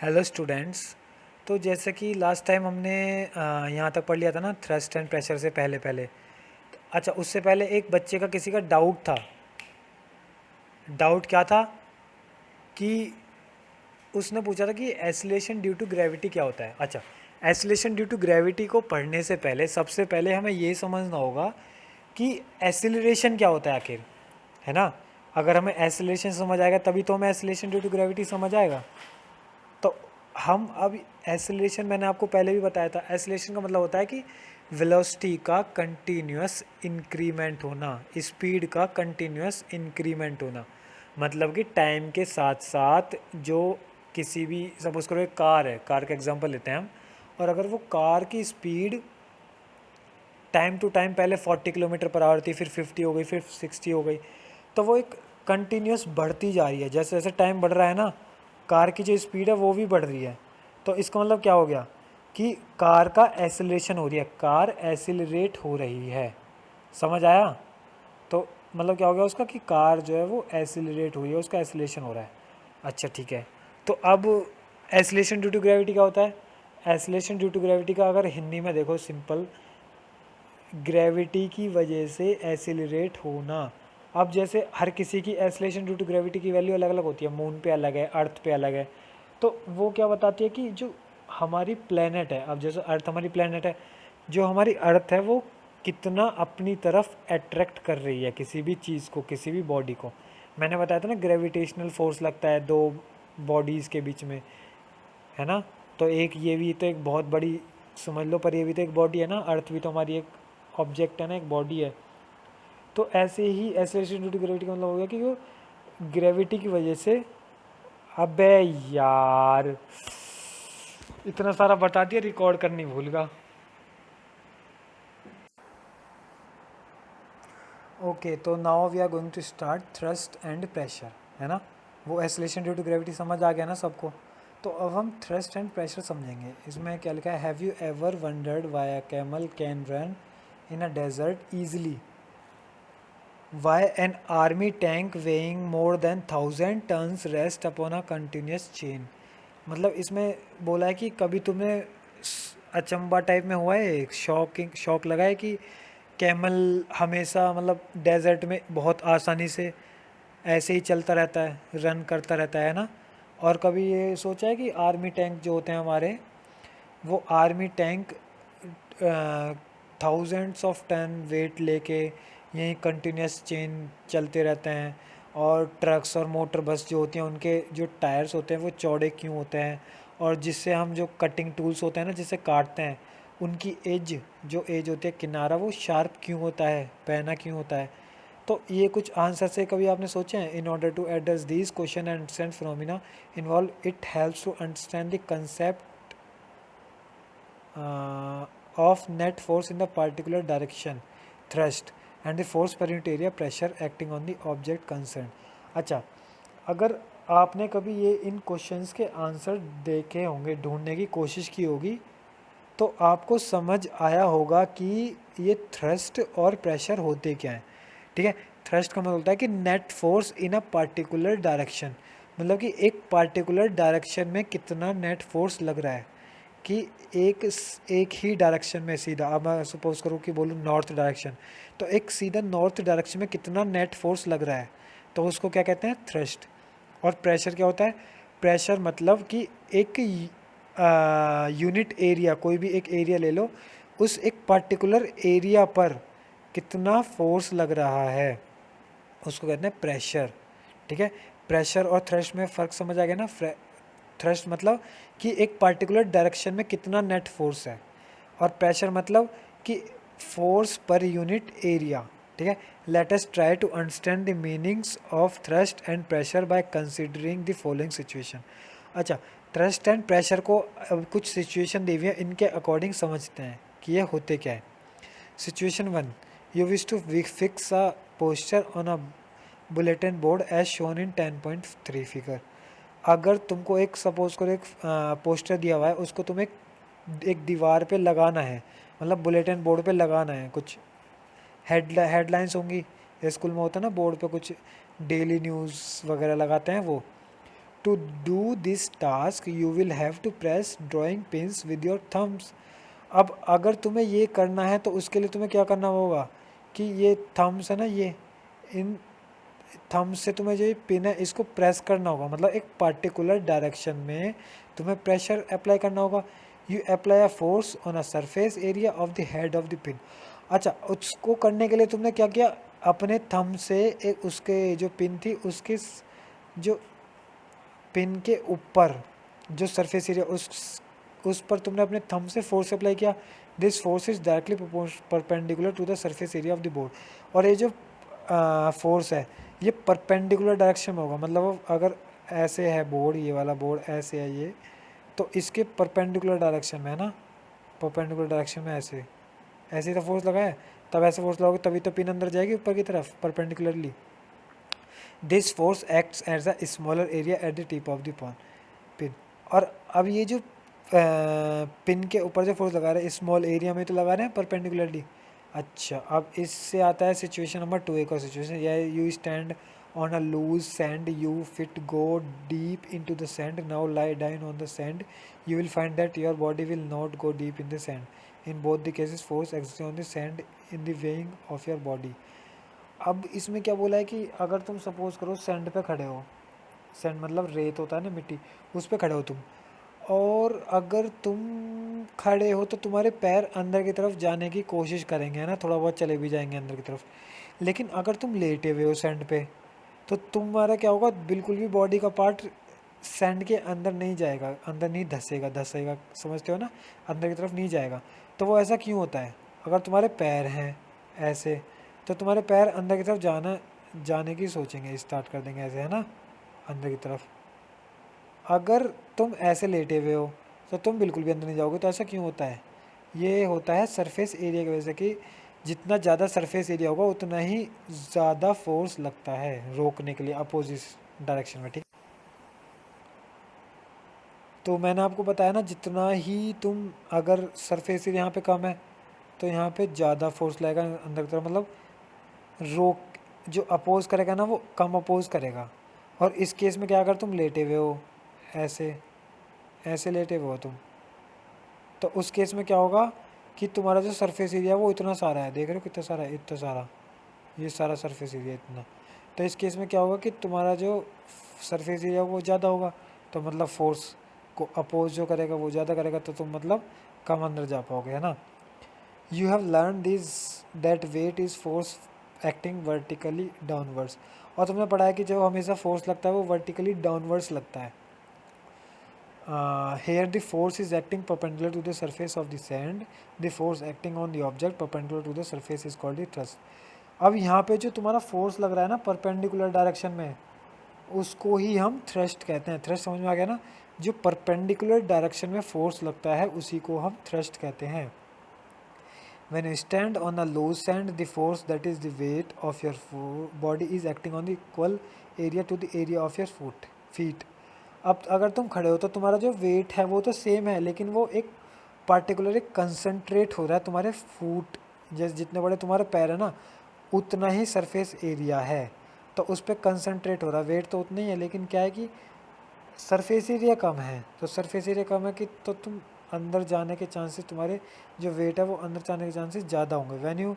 Hello students. तो जैसे कि लास्ट टाइम हमने यहाँ तक पढ़ लिया था ना, थ्रस्ट एंड प्रेशर से पहले पहले। अच्छा, उससे पहले एक बच्चे का किसी का डाउट था। डाउट क्या था कि उसने पूछा था कि एसिलेशन ड्यू टू ग्रेविटी क्या होता है। अच्छा, एसिलेशन ड्यू टू ग्रेविटी को पढ़ने से पहले सबसे पहले हमें ये समझना होगा कि एसिलरेशन क्या होता है आखिर, है ना। अगर हमें एसिलेशन समझ आएगा तभी तो हमें एसिलेशन ड्यू टू ग्रेविटी समझ आएगा। तो हम अब एसिलेशन, मैंने आपको पहले भी बताया था, एसिलेशन का मतलब होता है कि वेलोसिटी का कंटिन्यूस इंक्रीमेंट होना, स्पीड का कंटिन्यूस इंक्रीमेंट होना। मतलब कि टाइम के साथ साथ जो किसी भी, सपोज करो एक कार है, कार का एग्जांपल लेते हैं हम, और अगर वो कार की स्पीड टाइम टू टाइम पहले 40 किलोमीटर पर आवर थी, फिर 50 हो गई, फिर 60 हो गई, तो वो एक कंटिन्यूस बढ़ती जा रही है। जैसे जैसे टाइम बढ़ रहा है ना, कार की जो स्पीड है वो भी बढ़ रही है। तो इसका मतलब क्या हो गया कि कार का एसिलेशन हो रही है, कार एसिलरेट हो रही है। समझ आया? तो मतलब क्या हो गया उसका कि कार जो है वो एसिलरेट हुई है, उसका एसिलेशन हो रहा है। अच्छा ठीक है। तो अब एसिलेशन ड्यू टू ग्रेविटी क्या होता है? एसिलेशन ड्यू टू ग्रेविटी का अगर हिंदी में देखो सिंपल, ग्रेविटी की वजह से एसिलरेट होना। अब जैसे हर किसी की एसिलेशन ड्यू टू ग्रेविटी की वैल्यू अलग अलग होती है, मून पे अलग है, अर्थ पे अलग है। तो वो क्या बताती है कि जो हमारी प्लेनेट है, अब जैसे अर्थ हमारी प्लेनेट है, जो हमारी अर्थ है वो कितना अपनी तरफ अट्रैक्ट कर रही है किसी भी चीज़ को, किसी भी बॉडी को। मैंने बताया था ना, ग्रेविटेशनल फोर्स लगता है दो बॉडीज़ के बीच में, है ना। तो एक ये भी तो एक बहुत बड़ी समझ लो, पर ये भी तो एक बॉडी है ना, अर्थ भी तो हमारी एक ऑब्जेक्ट है ना, एक बॉडी है। तो ऐसे ही एसिलेशन ड्यू टू ग्रेविटी का मतलब हो गया कि वो ग्रेविटी की वजह से, अबे यार इतना सारा बता दिया, रिकॉर्ड करनी भूल गया। ओके, तो now we are going to start thrust and pressure, है ना। वो एसिलेशन ड्यू टू ग्रेविटी समझ आ गया ना सबको। तो अब हम थ्रस्ट एंड प्रेशर समझेंगे। इसमें क्या लिखा है, have you ever wondered why a camel can run in a desert easily, why an army tank weighing more than 1000 tons rest upon a continuous chain. मतलब इसमें बोला है कि कभी तुम्हें अचंबा टाइप में हुआ है, एक शॉकिंग शौक लगा है कि कैमल हमेशा मतलब डेजर्ट में बहुत आसानी से ऐसे ही चलता रहता है, रन करता रहता है ना। और कभी ये सोचा है कि आर्मी टैंक जो होते हैं हमारे, वो army tank thousands of ton weight लेके यहीं कंटिन्यूस चेन चलते रहते हैं। और ट्रक्स और मोटर बस जो होती हैं, उनके जो टायर्स होते हैं वो चौड़े क्यों होते हैं, और जिससे हम जो कटिंग टूल्स होते हैं ना, जिससे काटते हैं, उनकी एज, जो एज होती है किनारा, वो शार्प क्यों होता है, पहना क्यों होता है। तो ये कुछ आंसर से कभी आपने सोचे हैं? In order to address these question and understand phenomena involve, it helps to understand the concept of net force in the particular direction, thrust, and the force per unit area pressure acting on the object concerned. अच्छा, अगर आपने कभी ये इन questions के answer देखे होंगे, ढूंढने की कोशिश की होगी, तो आपको समझ आया होगा कि ये थ्रस्ट और प्रेशर होते क्या हैं। ठीक है। थ्रस्ट का मतलब होता है कि net force in a particular direction, मतलब कि एक पार्टिकुलर डायरेक्शन में कितना नेट फोर्स लग रहा है, कि एक ही डायरेक्शन में सीधा, अब मैं सपोज करूँ कि बोलूँ नॉर्थ डायरेक्शन, तो एक सीधा नॉर्थ डायरेक्शन में कितना नेट फोर्स लग रहा है, तो उसको क्या कहते हैं, थ्रस्ट। और प्रेशर क्या होता है? प्रेशर मतलब कि एक यूनिट एरिया, कोई भी एक एरिया ले लो, उस एक पर्टिकुलर एरिया पर कितना फोर्स लग रहा है, उसको कहते हैं प्रेशर। ठीक है। प्रेशर और थ्रस्ट में फ़र्क समझ आ गया ना। थ्रस्ट मतलब कि एक पार्टिकुलर डायरेक्शन में कितना नेट फोर्स है, और प्रेशर मतलब कि फोर्स पर यूनिट एरिया। ठीक है। Let us try to understand the meanings of thrust and pressure by considering the following situation. अच्छा, थ्रस्ट एंड प्रेशर को अब कुछ सिचुएशन दी हुई है, इनके अकॉर्डिंग समझते हैं कि ये होते क्या है। Situation 1, you wish to fix a poster on a bulletin board as shown in 10.3 figure. अगर तुमको एक, सपोज करो एक पोस्टर दिया हुआ है, उसको तुम्हें एक दीवार पे लगाना है, मतलब बुलेटिन बोर्ड पे लगाना है। कुछ हेडलाइंस होंगी, स्कूल में होता है ना बोर्ड पे कुछ डेली न्यूज़ वगैरह लगाते हैं वो। To do this task you will have to press drawing pins with your thumbs. अब अगर तुम्हें ये करना है तो उसके लिए तुम्हें क्या करना होगा कि ये थम्स है ना, ये इन थम्स से तुम्हें जो पिन है इसको प्रेस करना होगा, मतलब एक पर्टिकुलर डायरेक्शन में तुम्हें प्रेशर अप्लाई करना होगा। You apply a force on a surface area of the head of the pin. अच्छा, उसको करने के लिए तुमने क्या किया, अपने थंब से एक उसके जो पिन थी उसके जो पिन के ऊपर जो सरफेस एरिया उस पर तुमने अपने थंब से फोर्स अप्लाई किया। This force is directly perpendicular to the surface area of the board. और ये जो फोर्स है ये परपेंडिकुलर डायरेक्शन में होगा, मतलब अगर ऐसे है बोर्ड, ये वाला बोर्ड ऐसे है ये, तो इसके परपेंडिकुलर डायरेक्शन में है ना, परपेंडिकुलर डायरेक्शन में ऐसे ऐसे ही तो फोर्स लगा है, तब ऐसे फोर्स लगाओगे तभी तो पिन अंदर जाएगी ऊपर की तरफ perpendicularly. This force acts as a smaller area at the tip of the pin. और अब ये जो पिन के ऊपर जो फोर्स लगा रहे हैं स्मॉल एरिया में तो लगा रहे हैं परपेंडिकुलरली। अच्छा, अब इससे आता है सिचुएशन नंबर 2, एक और situation, you stand on a loose sand, you feet go deep into the sand, now lie down on the sand, you will find that your body will not go deep in the sand. In both the cases force exist on the sand in the weighing of your body. अब इसमें क्या बोला है कि अगर तुम suppose करो sand पे खड़े हो, सैंड मतलब रेत होता है ना, मिट्टी, उस पे खड़े हो तुम, और अगर तुम खड़े हो तो तुम्हारे पैर अंदर की तरफ जाने की कोशिश करेंगे, है ना, थोड़ा बहुत चले भी जाएंगे अंदर की तरफ। लेकिन अगर तुम लेटे हुए हो सैंड पे तो तुम्हारा क्या होगा, बिल्कुल भी बॉडी का पार्ट सैंड के अंदर नहीं जाएगा, अंदर नहीं धसेगा, धसेगा समझते हो ना, अंदर की तरफ नहीं जाएगा। तो वो ऐसा क्यों होता है, अगर तुम्हारे पैर हैं ऐसे तो तुम्हारे पैर अंदर की तरफ जाने की सोचेंगे, स्टार्ट कर देंगे ऐसे, है ना, अंदर की तरफ। अगर तुम ऐसे लेटे हुए हो तो तुम बिल्कुल भी अंदर नहीं जाओगे। तो ऐसा क्यों होता है, ये होता है सरफेस एरिया की वजह से, कि जितना ज़्यादा सरफेस एरिया होगा उतना ही ज़्यादा फोर्स लगता है रोकने के लिए अपोजिट डायरेक्शन में, ठीक। तो मैंने आपको बताया ना, जितना ही तुम अगर सरफेस एरिया यहाँ पे कम है तो यहाँ पे ज़्यादा फोर्स लगेगा अंदर की तरफ, मतलब रोक, जो अपोज करेगा ना वो कम अपोज करेगा। और इस केस में क्या, अगर तुम लेटे हुए हो ऐसे, ऐसे लेटे हुए हो तुम, तो उस केस में क्या होगा कि तुम्हारा जो सरफेस एरिया वो इतना सारा है, देख रहे हो कितना सारा है, इतना सारा, ये सारा सरफेस एरिया इतना। तो इस केस में क्या होगा कि तुम्हारा जो सरफेस एरिया वो ज़्यादा होगा, तो मतलब फोर्स को अपोज जो करेगा वो ज़्यादा करेगा, तो तुम मतलब कम अंदर जा पाओगे, है ना। You have learn this that weight is force acting vertically downwards. और तुमने पढ़ा है कि जो हमेशा फोर्स लगता है वो वर्टिकली डाउनवर्ड्स लगता है। Here the force is acting perpendicular to the surface of the sand. The force acting on the object perpendicular to the surface is called the thrust. अब यहाँ पे जो तुम्हारा फोर्स लग रहा है ना परपेंडिकुलर डायरेक्शन में, उसको ही हम थ्रस्ट कहते हैं। थ्रस्ट समझ में आ गया ना, जो परपेंडिकुलर डायरेक्शन में फोर्स लगता है उसी को हम थ्रस्ट कहते हैं। When you stand on a loose sand, the force that is the weight of your body is acting on the equal area to the area of your feet. अब अगर तुम खड़े हो तो तुम्हारा जो वेट है वो तो सेम है, लेकिन वो एक पार्टिकुलर एक कंसनट्रेट हो रहा है तुम्हारे फुट, जैसे जितने बड़े तुम्हारे पैर है ना उतना ही सरफेस एरिया है, तो उस पर कंसनट्रेट हो रहा है। वेट तो उतना ही है, लेकिन क्या है कि सरफेस एरिया कम है, तो सरफेस एरिया कम है कि तो तुम अंदर जाने के चांसेस, तुम्हारे जो वेट है वो अंदर जाने के चांसेस ज़्यादा होंगे। When you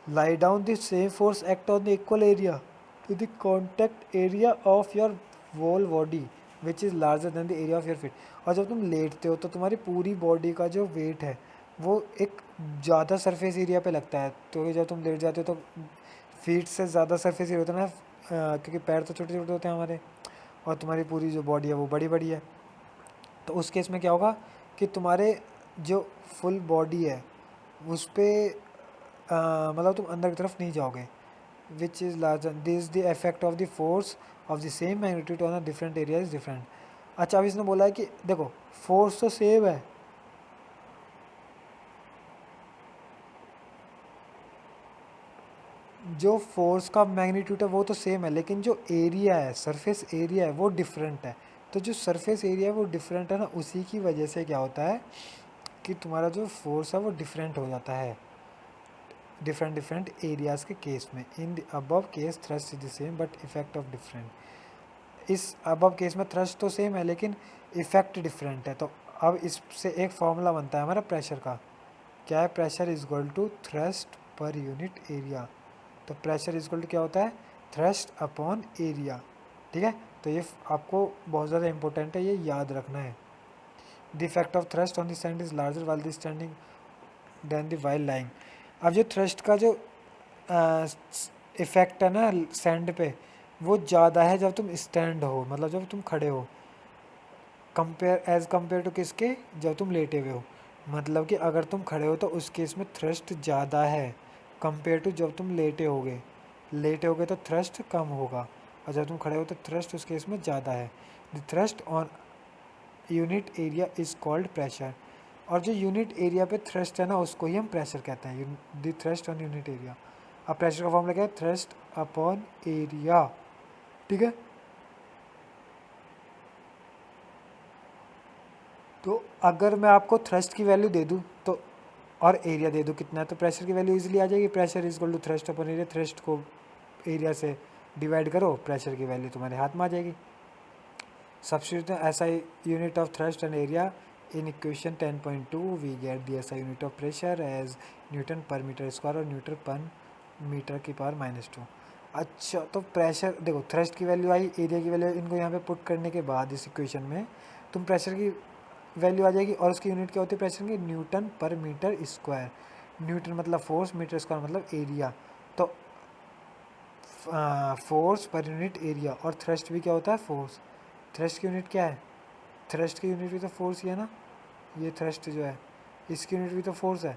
lie down the same force act on the equal area to the contact area of your whole body which is larger than the area of your feet. और जब तुम लेटते हो तो तुम्हारी पूरी बॉडी का जो वेट है वो एक ज़्यादा सरफेस एरिया पे लगता है, तो जब तुम लेट जाते हो तो फीट से ज़्यादा सरफेस एरिया होता है ना, क्योंकि पैर तो छोटे छोटे होते हैं हमारे और तुम्हारी पूरी जो बॉडी है वो बड़ी बड़ी है। तो उस केस में क्या होगा कि तुम्हारे जो फुल बॉडी है उस पर मतलब तुम अंदर की तरफ नहीं जाओगे। विच is larger, this the effect of the force of the same magnitude on a different area is different. अच्छा, अब इसने बोला है कि देखो फोर्स तो सेम है, जो फोर्स का मैग्नीट्यूड है वो तो सेम है, लेकिन जो एरिया है सरफेस एरिया है वो डिफरेंट है। तो जो सरफेस एरिया है वो डिफरेंट है ना, उसी की वजह से क्या होता है कि तुम्हारा जो फोर्स है वो डिफरेंट हो जाता है डिफरेंट डिफरेंट एरियाज़ के केस में। In the above case thrust is the same but effect of different. इस अब केस में थ्रस्ट तो सेम है लेकिन इफेक्ट डिफरेंट है। तो अब इससे एक फॉर्मूला बनता है हमारा प्रेशर का, क्या है, pressure is equal to thrust per unit area. तो प्रेशर इज इक्वल टू क्या होता है, थ्रस्ट अपॉन एरिया। ठीक है, तो ये आपको बहुत ज़्यादा इंपॉर्टेंट है, ये याद रखना है। The effect of thrust on the sand is larger while the standing than the while lying. अब जो थ्रस्ट का जो इफेक्ट है ना सैंड पे, वो ज़्यादा है जब तुम स्टैंड हो, मतलब जब तुम खड़े हो, कंपेयर एज कंपेयर टू किसके, जब तुम लेटे हुए हो। मतलब कि अगर तुम खड़े हो तो उस केस में थ्रस्ट ज़्यादा है कंपेयर टू जब तुम लेटे होगे तो थ्रस्ट कम होगा, और जब तुम खड़े हो तो थ्रस्ट उस केस में ज़्यादा है। The thrust on unit area is called pressure. और जो यूनिट एरिया पे थ्रस्ट है ना उसको ही हम प्रेशर कहते हैं, the thrust on unit area. अब प्रेशर का फॉर्मूला क्या है, थ्रस्ट अपॉन एरिया। ठीक है, तो अगर मैं आपको थ्रस्ट की वैल्यू दे दूँ तो और एरिया दे दूँ कितना है, तो प्रेशर की वैल्यू इजीली आ जाएगी, pressure is equal to thrust upon area. Thrust को एरिया से डिवाइड करो, प्रेशर की वैल्यू तुम्हारे हाथ में आ जाएगी। Substitute SI unit of thrust and area in equation 10.2 we get the SI unit of pressure as newton per metre square और न्यूटन पर मीटर की पावर -2। अच्छा, तो प्रेशर देखो, थ्रस्ट की वैल्यू आई, एरिया की वैल्यू, इनको यहाँ पे पुट करने के बाद इस इक्वेशन में तुम प्रेशर की वैल्यू आ जाएगी, और उसकी यूनिट क्या होती है प्रेशर की, Newton per metre square. Newton मतलब फोर्स, मीटर स्क्वायर मतलब एरिया। तो फोर्स पर यूनिट एरिया, और थ्रस्ट भी क्या होता है, फोर्स। थ्रस्ट की यूनिट क्या है, थ्रस्ट की यूनिट भी तो फोर्स ही है ना, ये थ्रस्ट जो है इसकी यूनिट भी तो फोर्स है,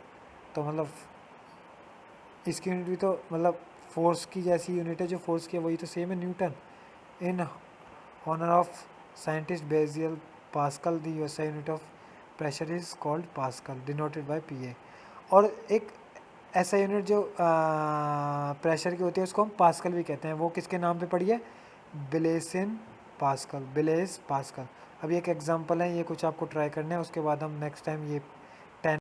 तो मतलब इसकी यूनिट भी तो मतलब फोर्स की जैसी यूनिट है जो फोर्स की है, वही तो सेम है, newton. In honour of scientist बेजियल Pascal the SI unit of pressure is called pascal denoted by PA. और एक ऐसा यूनिट जो प्रेशर की होती है उसको हम पास्कल भी कहते हैं, वो किसके नाम पे पड़ी है, ब्लेसिन पास्कल, ब्लेस पास्कल। अभी एक एग्जांपल है, ये कुछ आपको ट्राई करना है, उसके बाद हम नेक्स्ट टाइम ये